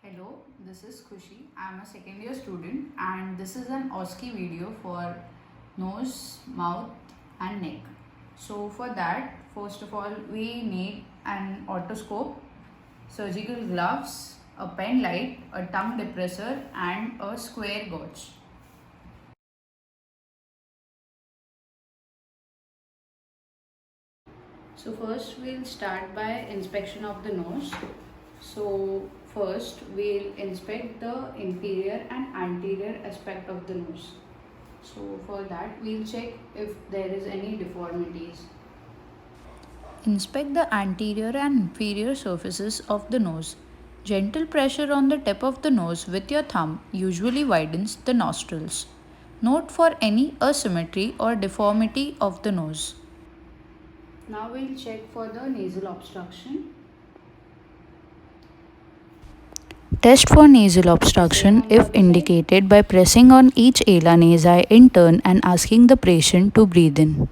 Hello, this is Khushi. I am a second year student and this is an OSCE video for nose, mouth and neck. So for that, first of all, we need an otoscope, surgical gloves, a pen light, a tongue depressor and a square gauge. So first we'll start by inspection of the nose. So first we'll inspect the inferior and anterior aspect of the nose. So for that we'll check if there is any deformities. Inspect the anterior and inferior surfaces of the nose. Gentle pressure on the tip of the nose with your thumb usually widens the nostrils. Note for any asymmetry or deformity of the nose. Now we'll check for the nasal obstruction. Test for nasal obstruction if indicated by pressing on each ala nasi in turn and asking the patient to breathe in.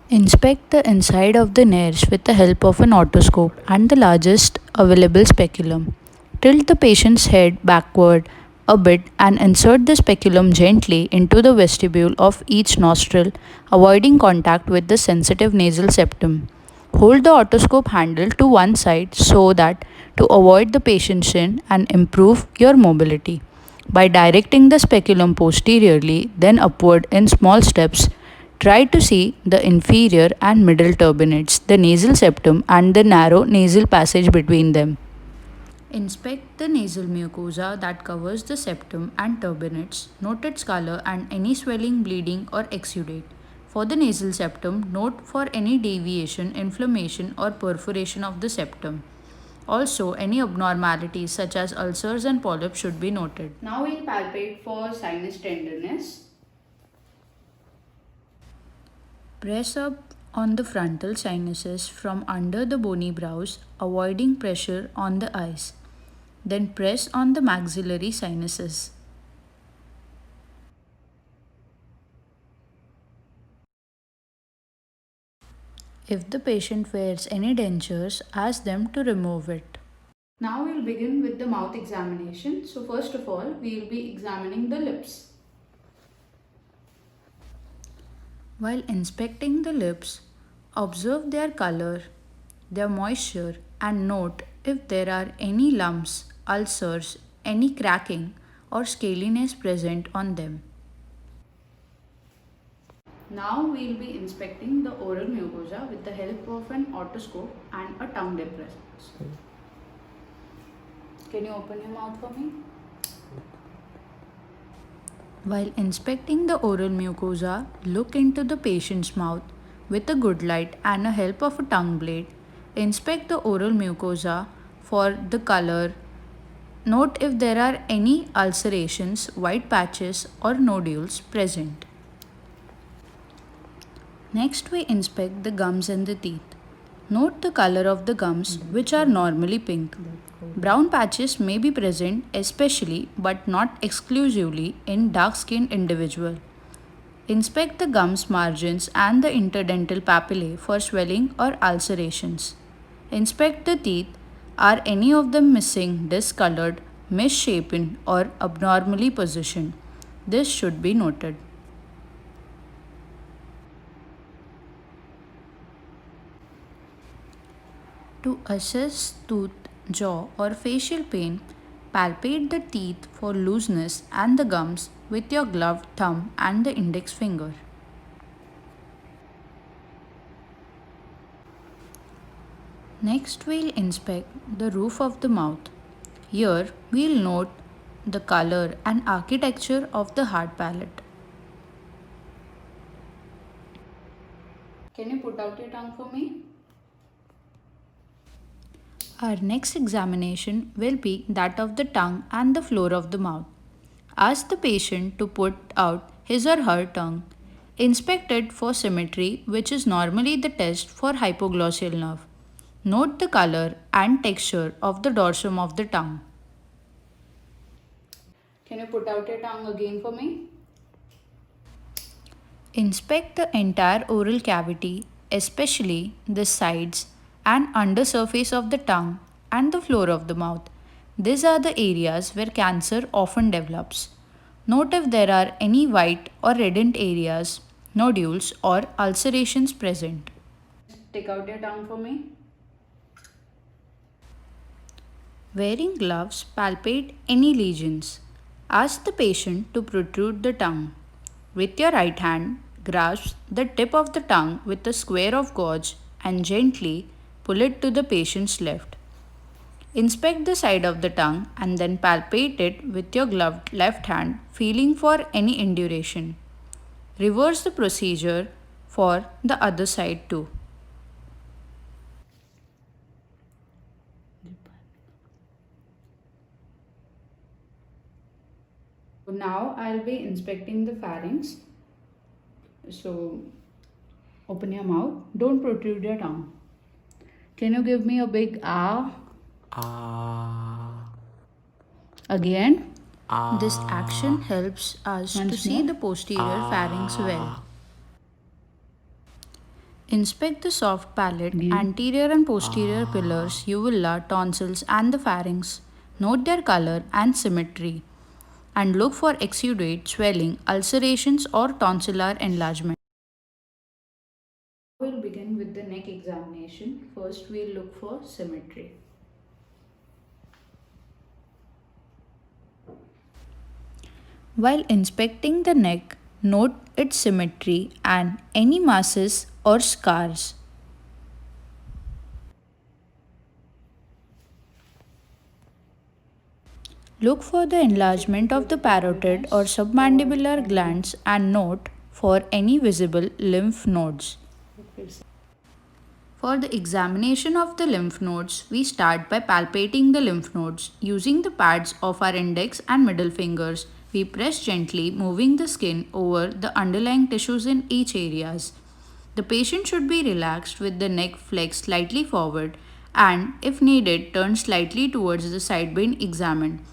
Inspect the inside of the nares with the help of an otoscope and the largest available speculum. Tilt the patient's head backward a bit and insert the speculum gently into the vestibule of each nostril, avoiding contact with the sensitive nasal septum. Hold the otoscope handle to one side so that to avoid the patient's chin and improve your mobility. By directing the speculum posteriorly, then upward in small steps, try to see the inferior and middle turbinates, the nasal septum, and the narrow nasal passage between them. Inspect the nasal mucosa that covers the septum and turbinates. Note its color and any swelling, bleeding, or exudate. For the nasal septum, note for any deviation, inflammation, or perforation of the septum. Also, any abnormalities such as ulcers and polyps should be noted. Now we'll palpate for sinus tenderness. Press up on the frontal sinuses from under the bony brows, avoiding pressure on the eyes. Then press on the maxillary sinuses. If the patient wears any dentures, ask them to remove it. Now we'll begin with the mouth examination. So first of all, we'll be examining the lips. While inspecting the lips, observe their color, their moisture, and note if there are any lumps, ulcers, any cracking, or scaliness present on them. Now we'll be inspecting the oral mucosa with the help of an otoscope and a tongue depressor. Can you open your mouth for me? While inspecting the oral mucosa, look into the patient's mouth with a good light and a help of a tongue blade. Inspect the oral mucosa for the color. Note if there are any ulcerations, white patches, or nodules present. Next, we inspect the gums and the teeth. Note the color of the gums, which are normally pink. Brown patches may be present, especially but not exclusively in dark-skinned individuals. Inspect the gums margins and the interdental papillae for swelling or ulcerations. Inspect the teeth. Are any of them missing, discolored, misshapen, or abnormally positioned? This should be noted. To assess tooth, jaw, or facial pain, palpate the teeth for looseness and the gums with your gloved thumb and the index finger. Next, we'll inspect the roof of the mouth. Here, we'll note the color and architecture of the hard palate. Can you put out your tongue for me? Our next examination will be that of the tongue and the floor of the mouth. Ask the patient to put out his or her tongue. Inspect it for symmetry, which is normally the test for hypoglossal nerve. Note the color and texture of the dorsum of the tongue. Can you put out your tongue again for me? Inspect the entire oral cavity, especially the sides and undersurface of the tongue and the floor of the mouth. These are the areas where cancer often develops. Note if there are any white or reddened areas, nodules, or ulcerations present. Take out your tongue for me. Wearing gloves, palpate any lesions. Ask the patient to protrude the tongue. With your right hand, grasp the tip of the tongue with a square of gauze and gently pull it to the patient's left. Inspect the side of the tongue and then palpate it with your gloved left hand, feeling for any induration. Reverse the procedure for the other side too. Now I'll be inspecting the pharynx. So open your mouth. Don't protrude your tongue. Can you give me a big ah? Ah. Again. This action helps us to Once see more. the posterior pharynx well. Inspect the soft palate, Again. anterior and posterior pillars, uvula, tonsils, and the pharynx. Note their color and symmetry. And look for exudate, swelling, ulcerations, or tonsillar enlargement. We'll begin with the neck examination. First, we'll look for symmetry. While inspecting the neck, note its symmetry and any masses or scars. Look for the enlargement of the parotid or submandibular glands and note for any visible lymph nodes. For the examination of the lymph nodes, we start by palpating the lymph nodes. Using the pads of our index and middle fingers, we press gently, moving the skin over the underlying tissues in each areas. The patient should be relaxed with the neck flexed slightly forward and, if needed, turn slightly towards the side being examined.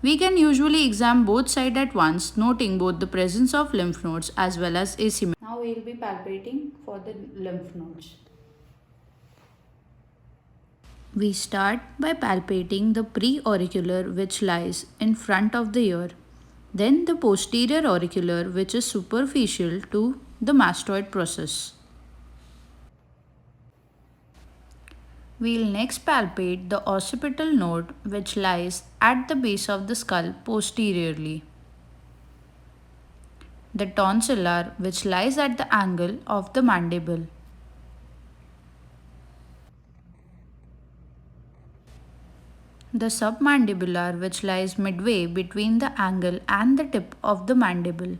We can usually examine both sides at once, noting both the presence of lymph nodes as well as asymmetry. Now we'll be palpating for the lymph nodes. We start by palpating the preauricular which lies in front of the ear, then the posterior auricular which is superficial to the mastoid process. We'll next palpate the occipital node which lies at the base of the skull posteriorly, the tonsillar which lies at the angle of the mandible, the submandibular which lies midway between the angle and the tip of the mandible.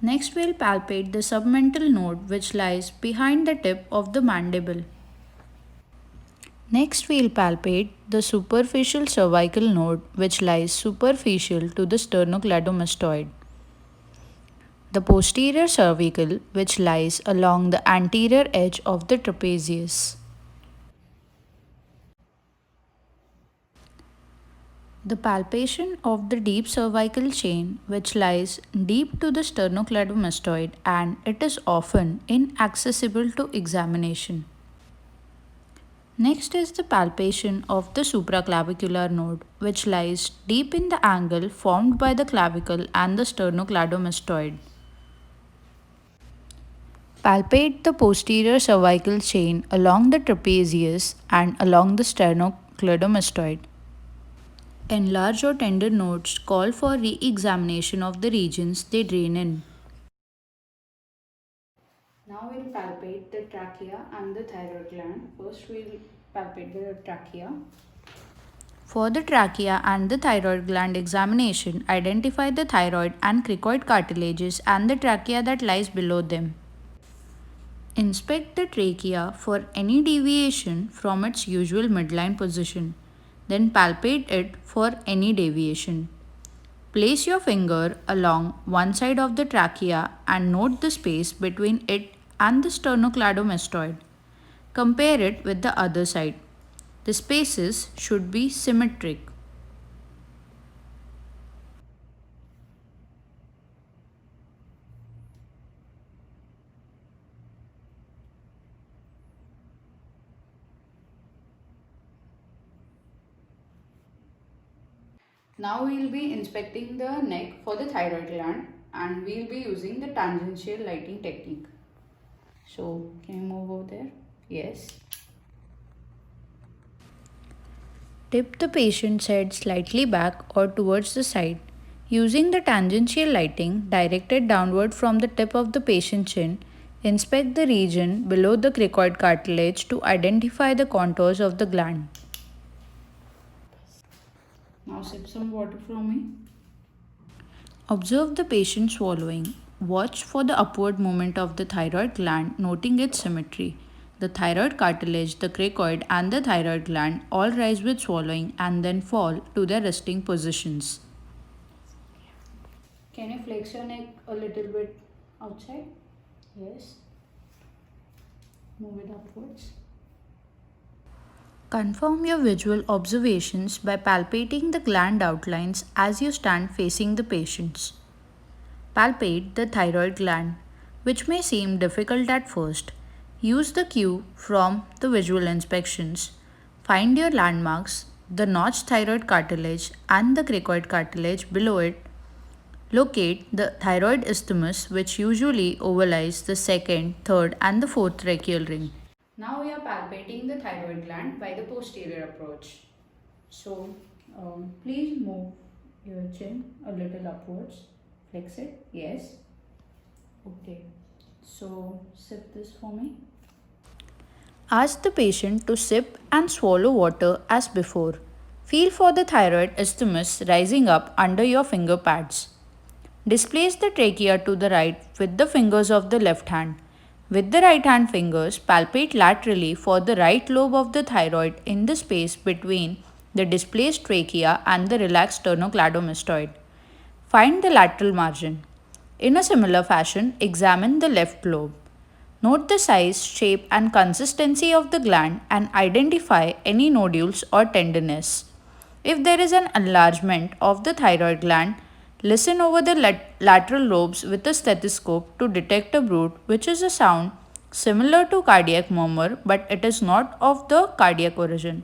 Next we'll palpate the submental node which lies behind the tip of the mandible. Next we'll palpate the superficial cervical node which lies superficial to the sternocleidomastoid. The posterior cervical which lies along the anterior edge of the trapezius. The palpation of the deep cervical chain which lies deep to the sternocleidomastoid and it is often inaccessible to examination. Next is the palpation of the supraclavicular node which lies deep in the angle formed by the clavicle and the sternocleidomastoid. Palpate the posterior cervical chain along the trapezius and along the sternocleidomastoid. Enlarged or tender nodes call for re-examination of the regions they drain in. Now we'll palpate the trachea and the thyroid gland. First we'll palpate the trachea. For the trachea and the thyroid gland examination, identify the thyroid and cricoid cartilages and the trachea that lies below them. Inspect the trachea for any deviation from its usual midline position. Then palpate it for any deviation. Place your finger along one side of the trachea and note the space between it and the sternocleidomastoid. Compare it with the other side. The spaces should be symmetric. Now we'll be inspecting the neck for the thyroid gland and we'll be using the tangential lighting technique. So can you move over there? Yes. Tip the patient's head slightly back or towards the side. Using the tangential lighting directed downward from the tip of the patient's chin, inspect the region below the cricoid cartilage to identify the contours of the gland. Now sip some water from me. Observe the patient swallowing. Watch for the upward movement of the thyroid gland, noting its symmetry. The thyroid cartilage, the cricoid, and the thyroid gland all rise with swallowing and then fall to their resting positions. Can you flex your neck a little bit outside? Yes. Move it upwards. Confirm your visual observations by palpating the gland outlines as you stand facing the patients. Palpate the thyroid gland, which may seem difficult at first. Use the cue from the visual inspections. Find your landmarks, the notched thyroid cartilage and the cricoid cartilage below it. Locate the thyroid isthmus, which usually overlies the second, third, and the fourth tracheal ring. Now we are palpating the thyroid gland by the posterior approach. So please move your chin a little upwards. Flex it. Yes. Okay. So sip this for me. Ask the patient to sip and swallow water as before. Feel for the thyroid isthmus rising up under your finger pads. Displace the trachea to the right with the fingers of the left hand. With the right hand fingers, palpate laterally for the right lobe of the thyroid in the space between the displaced trachea and the relaxed sternocleidomastoid. Find the lateral margin. In a similar fashion, examine the left lobe. Note the size, shape, and consistency of the gland and identify any nodules or tenderness. If there is an enlargement of the thyroid gland, listen over the lateral lobes with a stethoscope to detect a bruit, which is a sound similar to cardiac murmur, but it is not of the cardiac origin.